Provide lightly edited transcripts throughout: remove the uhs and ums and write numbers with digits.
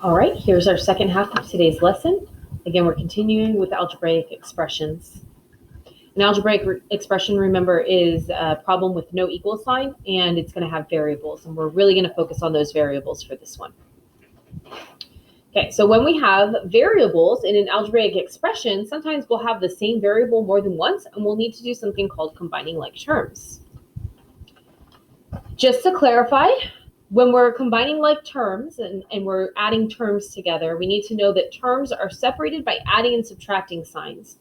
All right, here's our second half of today's lesson. Again, we're continuing with algebraic expressions. An algebraic expression, remember, is a problem with no equal sign, and it's going to have variables, and we're really going to focus on those variables for this one. Okay, so when we have variables in an algebraic expression, sometimes we'll have the same variable more than once, and we'll need to do something called combining like terms. Just to clarify, when we're combining like terms and we're adding terms together, we need to know that terms are separated by adding and subtracting signs.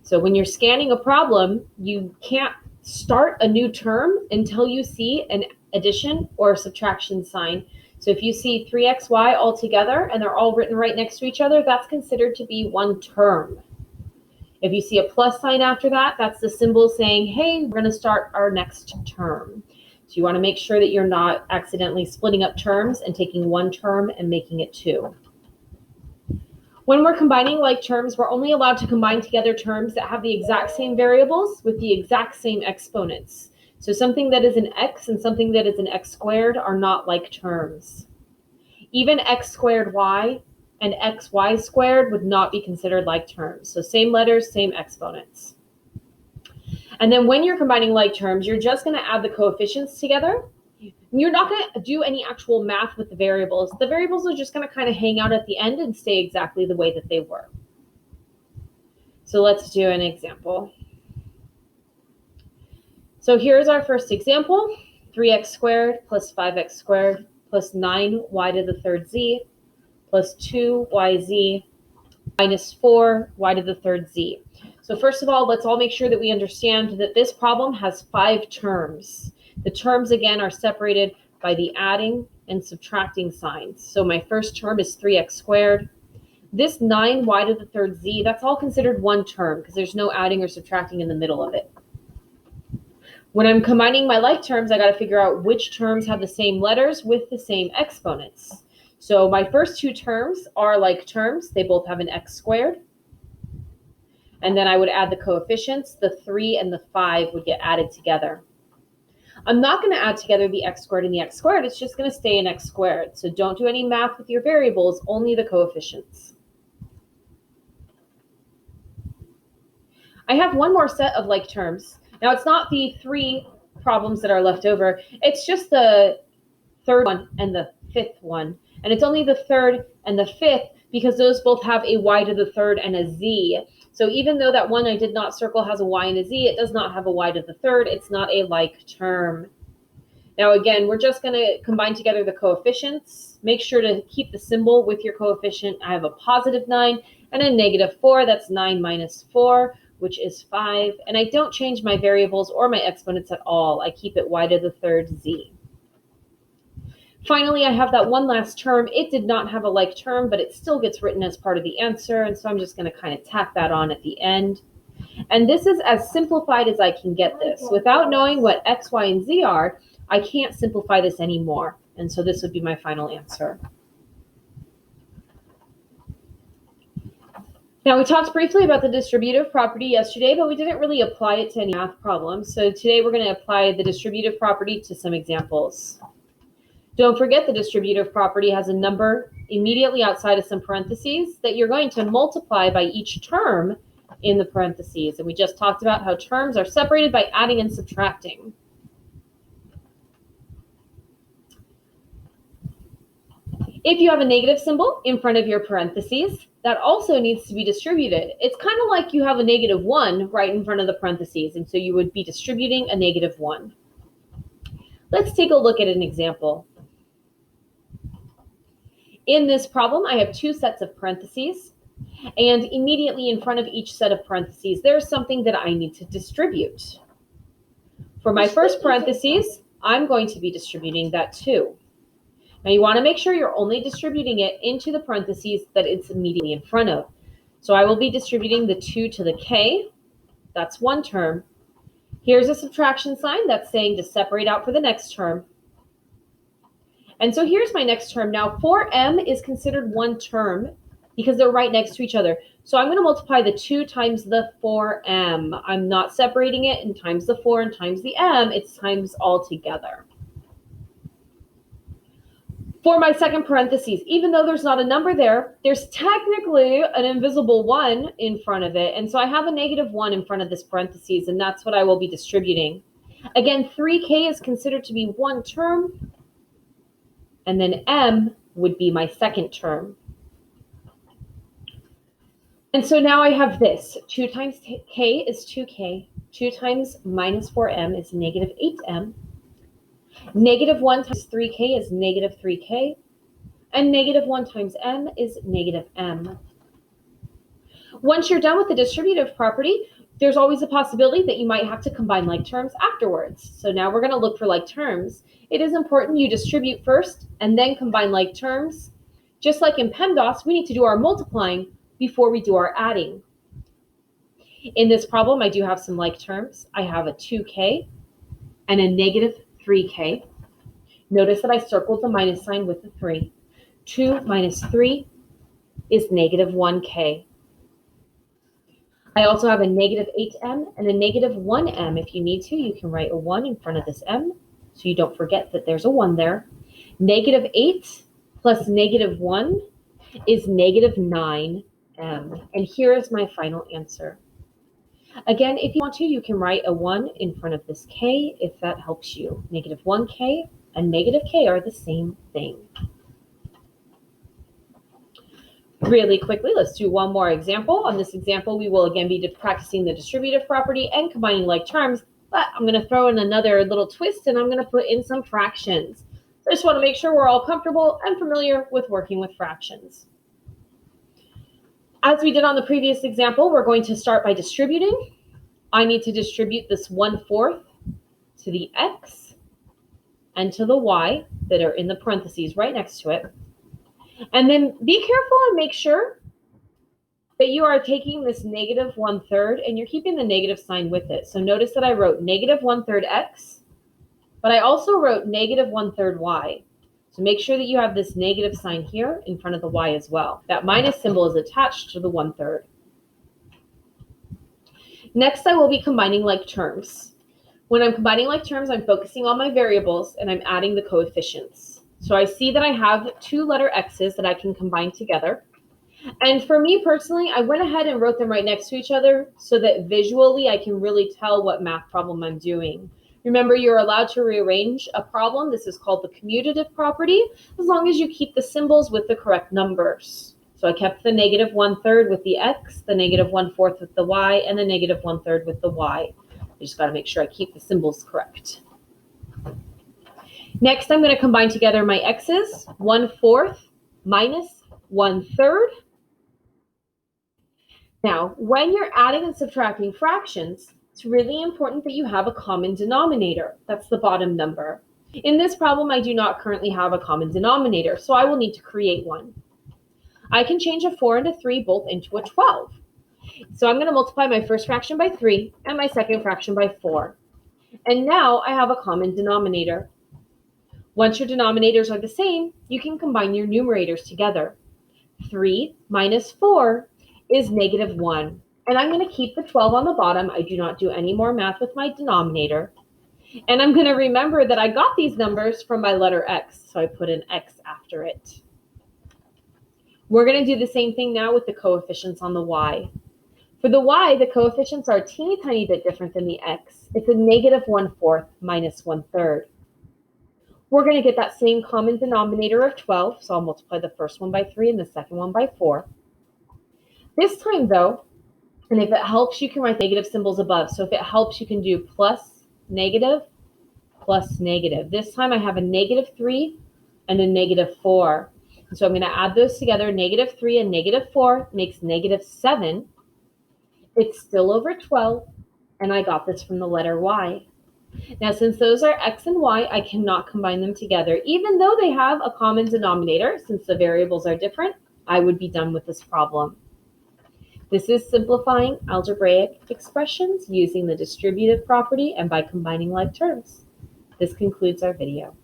So when you're scanning a problem, you can't start a new term until you see an addition or subtraction sign. So if you see 3xy all together and they're all written right next to each other, that's considered to be one term. If you see a plus sign after that, that's the symbol saying, hey, we're going to start our next term. So you want to make sure that you're not accidentally splitting up terms and taking one term and making it two. When we're combining like terms, we're only allowed to combine together terms that have the exact same variables with the exact same exponents. So something that is an x and something that is an x squared are not like terms. Even x squared y and xy squared would not be considered like terms. So same letters, same exponents. And then when you're combining like terms, you're just going to add the coefficients together. You're not going to do any actual math with the variables. The variables are just going to kind of hang out at the end and stay exactly the way that they were. So let's do an example. So here's our first example, 3x squared plus 5x squared plus 9y to the third z plus 2yz minus 4y to the third z. So first of all, let's all make sure that we understand that this problem has 5 terms. The terms, again, are separated by the adding and subtracting signs. So my first term is 3x squared. This 9y to the third z, that's all considered one term because there's no adding or subtracting in the middle of it. When I'm combining my like terms, I got to figure out which terms have the same letters with the same exponents. So my first 2 terms are like terms. They both have an x squared. And then I would add the coefficients. The 3 and the 5 would get added together. I'm not going to add together the x squared and the x squared. It's just going to stay an x squared. So don't do any math with your variables, only the coefficients. I have one more set of like terms. Now, it's not the 3 problems that are left over. It's just the third one and the fifth one. And it's only the third and the fifth because those both have a y to the third and a z. So even though that one I did not circle has a y and a z, it does not have a y to the third. It's not a like term. Now, again, we're just going to combine together the coefficients. Make sure to keep the symbol with your coefficient. I have a positive 9 and a negative 4. That's 9 minus 4, which is 5. And I don't change my variables or my exponents at all. I keep it y to the third z. Finally, I have that one last term. It did not have a like term, but it still gets written as part of the answer. And so I'm just going to kind of tack that on at the end. And this is as simplified as I can get this. Without knowing what x, y, and z are, I can't simplify this anymore. And so this would be my final answer. Now, we talked briefly about the distributive property yesterday, but we didn't really apply it to any math problems. So today we're going to apply the distributive property to some examples. Don't forget the distributive property has a number immediately outside of some parentheses that you're going to multiply by each term in the parentheses. And we just talked about how terms are separated by adding and subtracting. If you have a negative symbol in front of your parentheses, that also needs to be distributed. It's kind of like you have a negative 1 right in front of the parentheses, and so you would be distributing a negative 1. Let's take a look at an example. In this problem, I have 2 sets of parentheses, and immediately in front of each set of parentheses, there's something that I need to distribute. For my first parentheses, I'm going to be distributing that 2. Now, you want to make sure you're only distributing it into the parentheses that it's immediately in front of. So I will be distributing the 2 to the k. That's one term. Here's a subtraction sign that's saying to separate out for the next term. And so here's my next term. Now, 4m is considered one term because they're right next to each other. So I'm going to multiply the 2 times the 4m. I'm not separating it and times the 4 and times the m. It's times all together. For my second parentheses, even though there's not a number there, there's technically an invisible 1 in front of it. And so I have a -1 in front of this parentheses, and that's what I will be distributing. Again, 3k is considered to be one term, and then m would be my second term. And so now I have this. 2 times k is 2k. 2 times -4m is -8m. -1 times 3k is -3k. And -1 times m is -m. Once you're done with the distributive property, there's always a possibility that you might have to combine like terms afterwards. So now we're going to look for like terms. It is important you distribute first and then combine like terms. Just like in PEMDAS, we need to do our multiplying before we do our adding. In this problem, I do have some like terms. I have a 2k and a -3k. Notice that I circled the minus sign with the 3. 2 minus 3 is -1k. I also have a -8m and a -1m. If you need to, you can write a 1 in front of this m, so you don't forget that there's a 1 there. -8 plus -1 is -9m. And here is my final answer. Again, if you want to, you can write a 1 in front of this k if that helps you. -1k and -k are the same thing. Really quickly, let's do one more example. On this example, we will again be practicing the distributive property and combining like terms, but I'm going to throw in another little twist and I'm going to put in some fractions. So I just want to make sure we're all comfortable and familiar with working with fractions. As we did on the previous example, we're going to start by distributing. I need to distribute this 1/4 to the x and to the y that are in the parentheses right next to it. And then be careful and make sure that you are taking this -1/3 and you're keeping the negative sign with it. So notice that I wrote -1/3 x, but I also wrote -1/3 y. So make sure that you have this negative sign here in front of the y as well. That minus symbol is attached to the 1/3. Next, I will be combining like terms. When I'm combining like terms, I'm focusing on my variables and I'm adding the coefficients. So I see that I have 2 letter x's that I can combine together. And for me personally, I went ahead and wrote them right next to each other so that visually I can really tell what math problem I'm doing. Remember, you're allowed to rearrange a problem. This is called the commutative property, as long as you keep the symbols with the correct numbers. So I kept the -1/3 with the x, the -1/4 with the y, and the -1/3 with the y. I just got to make sure I keep the symbols correct. Next, I'm going to combine together my x's, 1/4 minus 1/3. Now, when you're adding and subtracting fractions, it's really important that you have a common denominator. That's the bottom number. In this problem, I do not currently have a common denominator, so I will need to create one. I can change a 4 and a 3 both into a 12. So I'm going to multiply my first fraction by 3 and my second fraction by 4. And now I have a common denominator. Once your denominators are the same, you can combine your numerators together. 3 minus 4 is -1. And I'm going to keep the 12 on the bottom. I do not do any more math with my denominator. And I'm going to remember that I got these numbers from my letter x, so I put an x after it. We're going to do the same thing now with the coefficients on the y. For the y, the coefficients are a teeny tiny bit different than the x. It's a -1/4 minus 1/3. We're going to get that same common denominator of 12, so I'll multiply the first one by 3 and the second one by 4. This time, though, and if it helps, you can write negative symbols above. So if it helps, you can do plus, negative, plus, negative. This time I have a -3 and a -4. And so I'm going to add those together. -3 and -4 makes -7. It's still over 12, and I got this from the letter y. Now, since those are x and y, I cannot combine them together. Even though they have a common denominator, since the variables are different, I would be done with this problem. This is simplifying algebraic expressions using the distributive property and by combining like terms. This concludes our video.